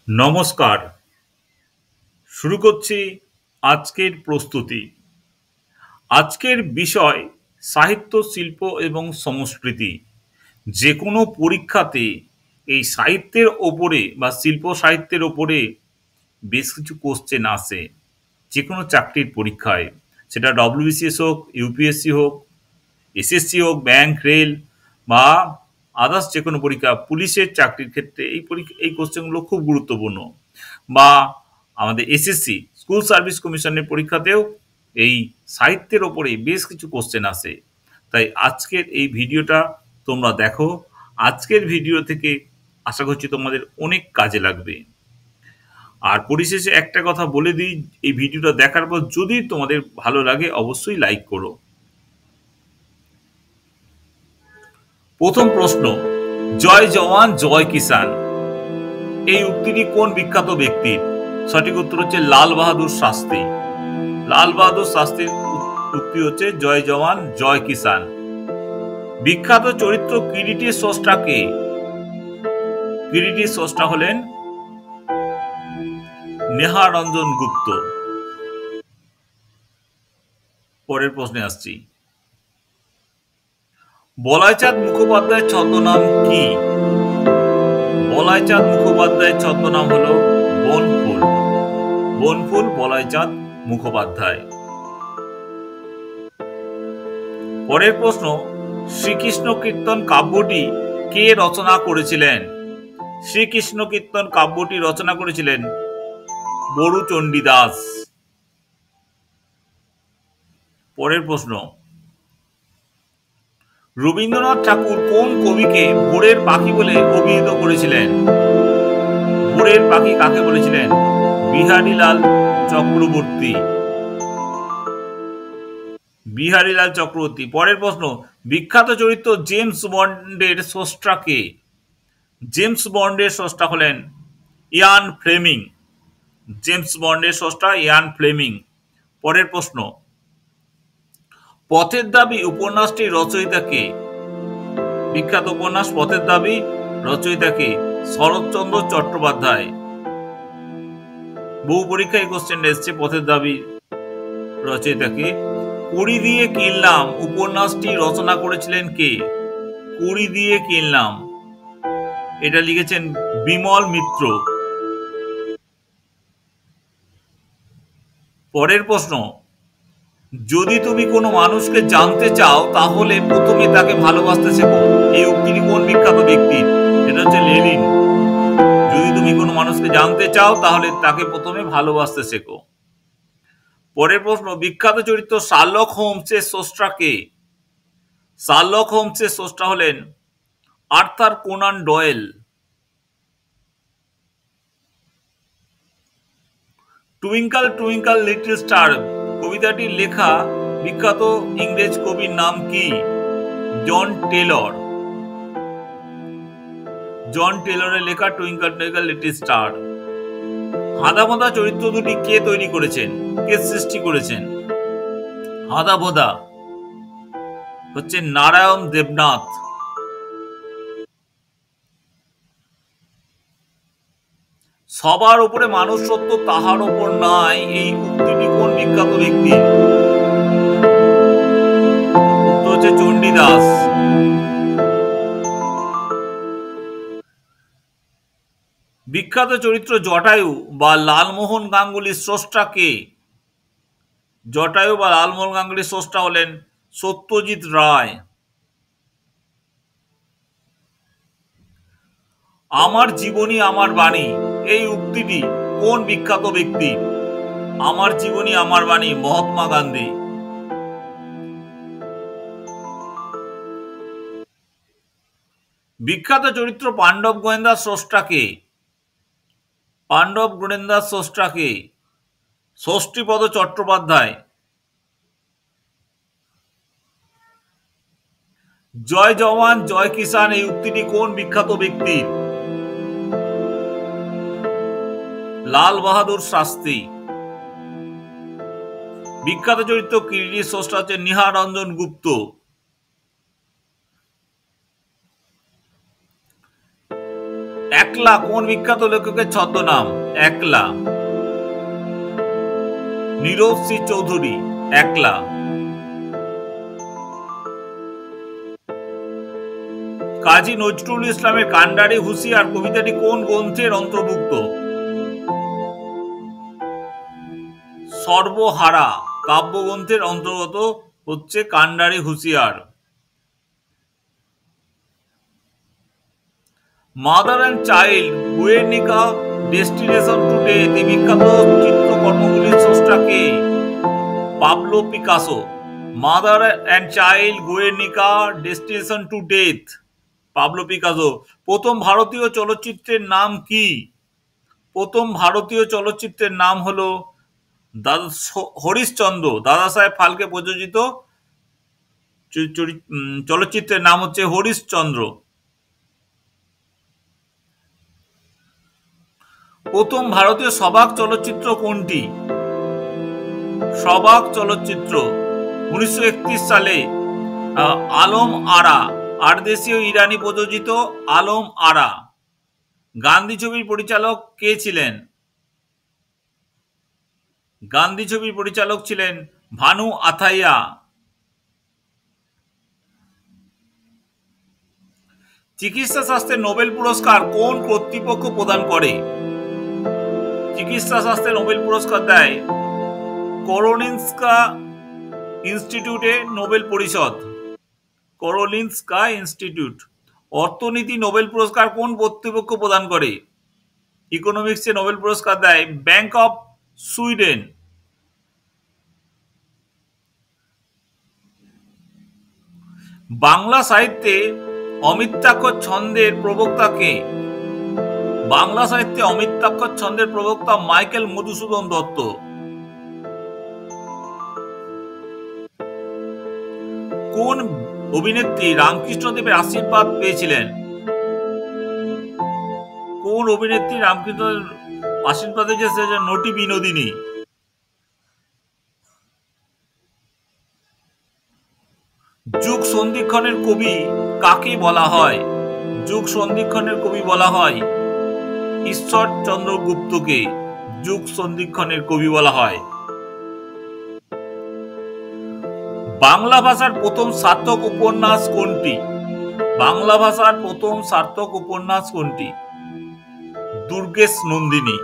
নমস্কার। শুরু করছি আজকের প্রস্তুতি। আজকের বিষয় সাহিত্য, শিল্প এবং সংস্কৃতি। যে কোনো পরীক্ষাতে এই সাহিত্যের ওপরে বা শিল্প সাহিত্যের ওপরে বেশ কিছু কোশ্চেন আসে। যে কোনো চাকরির পরীক্ষায়, সেটা ডব্লিউবিসিএস হোক, ইউপিএসসি হোক, এসএসসি হোক, ব্যাংক, রেল বা আদার্স যে কোনো পরীক্ষা, পুলিশের চাকরির ক্ষেত্রে এই কোশ্চেনগুলো খুব গুরুত্বপূর্ণ। বা আমাদের এসএসসি স্কুল সার্ভিস কমিশনের পরীক্ষাতেও এই সাহিত্যের ওপরে বেশ কিছু কোশ্চেন আসে। তাই আজকের এই ভিডিওটা তোমরা দেখো। আজকের ভিডিও থেকে আশা করছি তোমাদের অনেক কাজে লাগবে। আর পরিশেষে একটা কথা বলে দিই, এই ভিডিওটা দেখার পর যদি তোমাদের ভালো লাগে অবশ্যই লাইক করো। প্রথম প্রশ্ন, জয় জওয়ান জয় কিষান এই উক্তিটি কোন বিখ্যাত ব্যক্তির? সঠিক উত্তর হচ্ছে লাল বাহাদুর শাস্ত্রী। লাল বাহাদুর শাস্ত্রীর উক্তি হচ্ছে জয় জওয়ান জয় কিষান। বিখ্যাত চরিত্র কিরিটির স্রষ্টা কে? কিরিটির স্রষ্টা হলেন নেহারঞ্জন গুপ্ত। পরের প্রশ্নে আসছি। বলাইচাঁদ মুখোপাধ্যায়ের ছদ্মনাম কি? বলাইচাঁদ মুখোপাধ্যায়ের ছদ্মনাম হল বনফুল। বনফুল বলাইচাঁদ মুখোপাধ্যায়। পরের প্রশ্ন, শ্রীকৃষ্ণ কীর্তন কাব্যটি কে রচনা করেছিলেন? শ্রীকৃষ্ণ কীর্তন কাব্যটি রচনা করেছিলেন বরুচণ্ডী দাস। পরের প্রশ্ন, রবীন্দ্রনাথ ঠাকুর কোন কবিকে ভোরের পাখি বলে অভিহিত করেছিলেন? ভোরের পাখি কাকে বলেছিলেন? বিহারীলাল চক্রবর্তী। বিহারীলাল চক্রবর্তী। পরের প্রশ্ন, বিখ্যাত চরিত্র জেমস বন্ডের স্রষ্টা কে? জেমস বন্ডের স্রষ্টা হলেন ইয়ান ফ্লেমিং। জেমস বন্ডের স্রষ্টা ইয়ান ফ্লেমিং। পরের প্রশ্ন, পথের দাবি উপন্যাসটির রচয়িতা কে? বিখ্যাত উপন্যাস পথের দাবি রচয়িতা কে? শরৎচন্দ্র চট্টোপাধ্যায়। বহু পরীক্ষায় কোশ্চেন এসছে পথের দাবি রচয়িতা কে। কুড়ি দিয়ে কিনলাম উপন্যাসটি রচনা করেছিলেন কে? কুড়ি দিয়ে কিনলাম এটা লিখেছেন বিমল মিত্র। পরের প্রশ্ন, যদি তুমি কোনো মানুষকে জানতে চাও তাহলে প্রথমে তাকে ভালোবাসতে শেখো এই উক্তিটি কোন বিখ্যাত ব্যক্তির? এটা হচ্ছে লেনিন। যদি তুমি কোনো মানুষকে জানতে চাও তাহলে তাকে প্রথমে ভালোবাসতে শেখো। পরের প্রশ্ন, বিখ্যাত চরিত্র শার্লক হোমসের স্রষ্টা কে? শার্লক হোমসের স্রষ্টা হলেন Arthur Conan Doyle. Twinkle twinkle little star কবিতাটি লেখা বিখ্যাত ইংরেজ কবির নাম কি? জন টেলর। জন টেলরের লেখা টুইঙ্কল টুইঙ্কল লিটল স্টার। হাঁদাভোঁদা চরিত্র দুটি কে তৈরি করেছেন? কে সৃষ্টি করেছেন? হাঁদাভোঁদা হচ্ছে নারায়ণ দেবনাথ। সবার উপরে মানুষ সত্য তাহার উপর নাই এই উক্তিটি কোন বিখ্যাত ব্যক্তির? উত্তর হচ্ছে চণ্ডীদাস। বিখ্যাত চরিত্র জটায়ু বা লালমোহন গাঙ্গুলির স্রষ্টা কে? জটায়ু বা লালমোহন গাঙ্গুলির স্রষ্টা হলেন সত্যজিৎ রায়। আমার জীবনী আমার বাণী এই উক্তিটি কোন বিখ্যাত ব্যক্তি? আমার জীবনী আমার বাণী মহাত্মা গান্ধী। বিখ্যাত চরিত্র পাণ্ডব গোয়েন্দার স্রষ্টা কে? পাণ্ডব গোয়েন্দার স্রষ্টা কে? ষষ্ঠীপদ চট্টোপাধ্যায়। জয় জওয়ান জয় কিষান এই উক্তিটি কোন বিখ্যাত ব্যক্তির? লাল বাহাদুর শাস্ত্রী। বিখ্যাত চরিত্র কিরিটির স্রষ্টা হচ্ছে নিহারঞ্জন গুপ্ত। একলা কোন বিখ্যাত লেখকের ছদ্মনাম? একলা। নীরব শ্রী চৌধুরী, একলা। কাজী নজরুল ইসলামের কান্ডারি হুঁশিয়ার কবিতাটি কোন গ্রন্থের অন্তর্ভুক্ত? সর্বহারা কাব্যগ্রন্থের অন্তর্গত হচ্ছে Kandari Hushiyar. Mother and child, Guernica, destination to death এই বিখ্যাত চিত্রকর্মগুলির স্রষ্টা কে? Pablo Picasso. Mother and child, Guernica, destination to death, Pablo Picasso. প্রথম ভারতীয় চলচ্চিত্রের নাম কি? প্রথম ভারতীয় চলচ্চিত্রের নাম হলো হরিশচন্দ্র। দাদা সাহেব ফালকে প্রযোজিত চলচ্চিত্রের নাম হচ্ছে হরিশচন্দ্র। প্রথম ভারতীয় সবাক চলচ্চিত্র কোনটি? সবাক চলচ্চিত্র 1931 সালে আলম আরা, আরদেশীয় ইরানি প্রযোজিত আলম আরা। গান্ধী ছবির পরিচালক কে ছিলেন? গান্ধী ছবির পরিচালক ছিলেন ভানু আথাইয়া। চিকিৎসা শাস্ত্রে নোবেল পুরস্কার কোন কর্তৃপক্ষ প্রদান করে? চিকিৎসা শাস্ত্রে নোবেল পুরস্কার দেয় কারোলিনস্কা ইনস্টিটিউটে নোবেল পরিষদ। কারোলিনস্কা ইনস্টিটিউট। অর্থনীতি নোবেল পুরস্কার কোন কর্তৃপক্ষ প্রদান করে? ইকোনমিক্সে নোবেল পুরস্কার দেয় ব্যাংক অফ সুইডেন। বাংলা সাহিত্যে অমিত্রাক্ষর ছন্দের প্রবক্তা কে? বাংলা সাহিত্যে অমিত্রাক্ষর ছন্দের প্রবক্তা মাইকেল মধুসূদন দত্ত। কোন অভিনেত্রী রামকৃষ্ণদেবের আশীর্বাদ পেয়েছিলেন? কোন অভিনেত্রী রামকৃষ্ণদেবের আশীর্বাদ পেয়েছে? নটি বিনোদিনী। যুগ সন্ধিক্ষণের কবি কাকে বলা হয়? যুগ সন্ধিক্ষণের কবি বলা হয় ঈশ্বরচন্দ্র গুপ্তকে। যুগ সন্ধিক্ষণের কবি বলা হয়। বাংলা ভাষার প্রথম সার্থক উপন্যাস কোনটি? বাংলা ভাষার প্রথম সার্থক উপন্যাস কোনটি? দুর্গেশ নন্দিনী।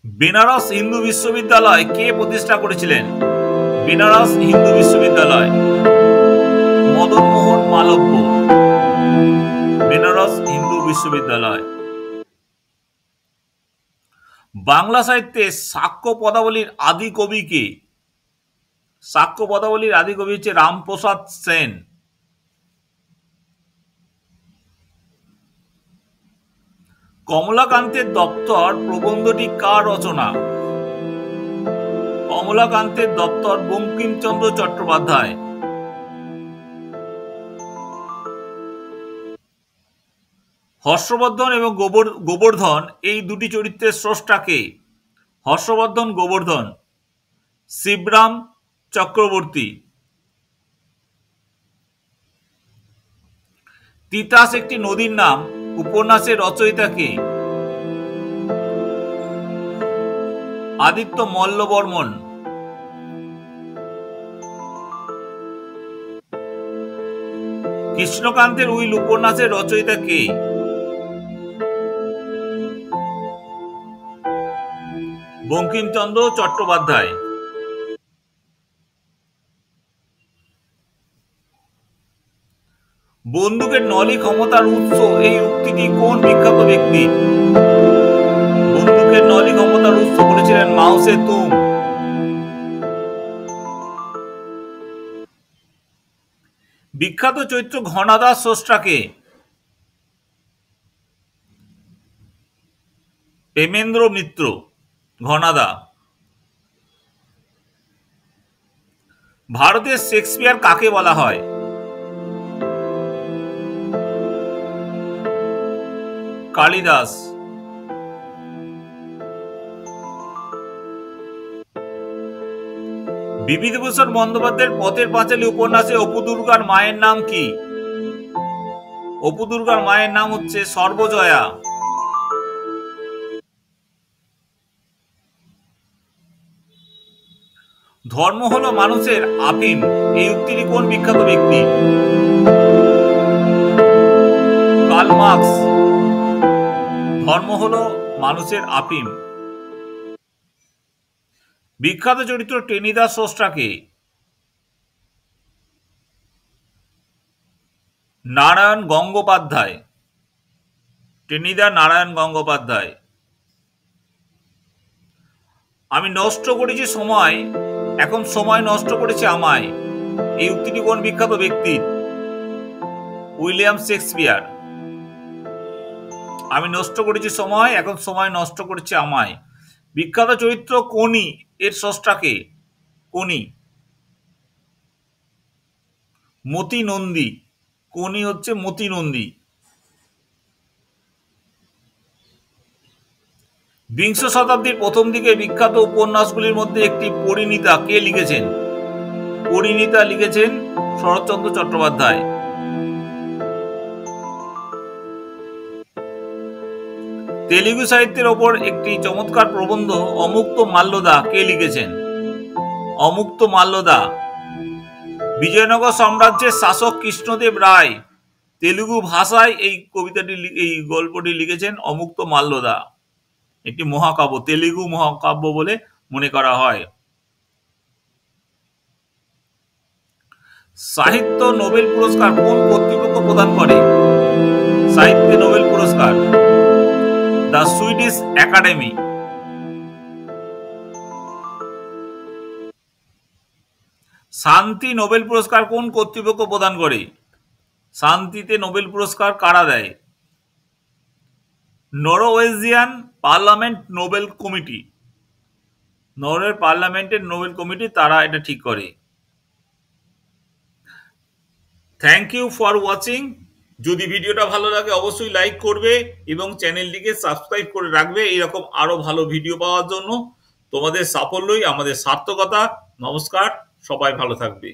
বেনারস হিন্দু বিশ্ববিদ্যালয় কে প্রতিষ্ঠা করেছিলেন? বেনারস হিন্দু বিশ্ববিদ্যালয় মদন মোহন মালব্য। বেনারস হিন্দু বিশ্ববিদ্যালয়। বাংলা সাহিত্যে সাক্ষ্য পদাবলীর আদি কবি কে? সাক্ষ্য পদাবলীর আদি কবি হচ্ছে রামপ্রসাদ সেন। কমলাকান্তের দপ্তর প্রবন্ধটি কার রচনা? কমলাকান্তের দপ্তর বঙ্কিমচন্দ্র চট্টোপাধ্যায়। হর্ষবর্ধন এবং গোবর্ধন এই দুটি চরিত্রের স্রষ্টা কে? হর্ষবর্ধন, গোবর্ধন। শিবরাম চক্রবর্তী। তিতাস একটি নদীর নাম উপন্যাসের রচয়িতা কে? আদিত্য মল্লবর্মণ। কৃষ্ণকান্তের উইল উপন্যাসের রচয়িতা কে? বঙ্কিমচন্দ্র চট্টোপাধ্যায়। বন্দুকের নলি ক্ষমতার উৎস এই উক্তিটি কোন বিখ্যাত ব্যক্তি? বন্দুকের নলি ক্ষমতার উৎস বলেছিলেন মাও সে তুং। বিখ্যাত চরিত্র ঘনাদার স্রষ্টা কে? প্রেমেন্দ্র মিত্র। ঘনাদা। ভারতের শেক্সপিয়ার কাকে বলা হয়? কালিদাস। বিভূতিভূষণ বন্দ্যোপাধ্যায়ের পথের পাঁচালী উপন্যাসে অপু দুর্গার মায়ের নাম কি? অপু দুর্গার মায়ের নাম হচ্ছে সর্বজয়া। ধর্ম হলো মানুষের আফিম, এই উক্তিটি কোন বিখ্যাত ব্যক্তি? Karl Marx. ধর্ম হলো মানুষের আফিম। বিখ্যাত চরিত্র টেনিদার স্রষ্টা কে? নারায়ণ গঙ্গোপাধ্যায়। টেনিদা নারায়ণ গঙ্গোপাধ্যায়। আমি নষ্ট করেছি সময়, এখন সময় নষ্ট করেছে আমায়, এই উক্তিটি কোন বিখ্যাত ব্যক্তির? William Shakespeare. আমি নষ্ট করেছি সময়, এখন সময় নষ্ট করেছে আমায়। বিখ্যাত চরিত্র কোনি এর স্রষ্টা কে? কোনি। মতি নন্দী। কোনি হচ্ছে মতি নন্দী। বিংশ শতাব্দীর প্রথম দিকে বিখ্যাত উপন্যাসগুলির মধ্যে একটি পরিণীতা কে লিখেছেন? পরিণীতা লিখেছেন শরৎচন্দ্র চট্টোপাধ্যায়। তেলুগু সাহিত্যের ওপর একটি চমৎকার প্রবন্ধ অমুক্ত মাল্যদা কে লিখেছেন? অমুক্ত মাল্যদা। বিজয়নগর সাম্রাজ্যের শাসক কৃষ্ণদেব রায় তেলুগু ভাষায় এই গল্পটি লিখেছেন অমুক্ত মাল্যদা। একটি মহাকাব্য, তেলুগু মহাকাব্য বলে মনে করা হয়। সাহিত্য নোবেল পুরস্কার কোন কর্তৃপক্ষ প্রদান করে? সাহিত্যে নোবেল পুরস্কার দ্য সুইডিশ একাডেমি। শান্তি নোবেল পুরস্কার কোন কর্তৃপক্ষ প্রদান করে? শান্তিতে নোবেল পুরস্কার কারা দেয়? Norwegian parliament Nobel committee. নরওয়ের পার্লামেন্টের নোবেল কমিটি তারা এটা ঠিক করে। Thank you for watching. যদি ভিডিওটা ভালো লাগে অবশ্যই লাইক করবে এবং চ্যানেলটিকে সাবস্ক্রাইব করে রাখবে এরকম আরো ভালো ভিডিও পাওয়ার জন্য। তোমাদের সাফল্যই আমাদের সার্থকতা। নমস্কার, সবাই ভালো থাকবে।